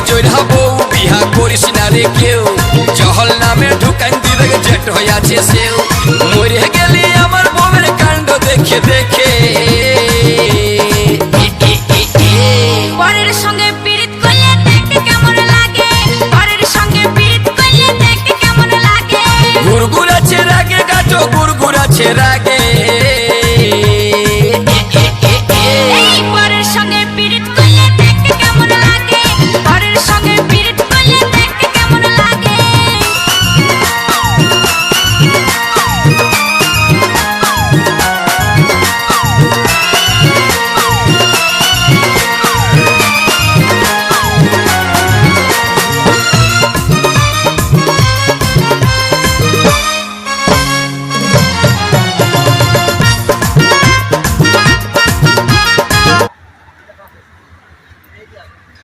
জয়রা বউ বিহা করিস না রে কেউ জহল নামে ঢুকান দিবে জেট হয়ে আছে সেও মরে গেলি আমার বউয়ের কাণ্ড দেখে দেখে পরের সঙ্গে পীড়িত করলে দেখতে কেমন লাগে পরের সঙ্গে পীড়িত করলে দেখতে কেমন লাগে গুরগুর আছে রাগে গাটো গুরগুর আছে রাগে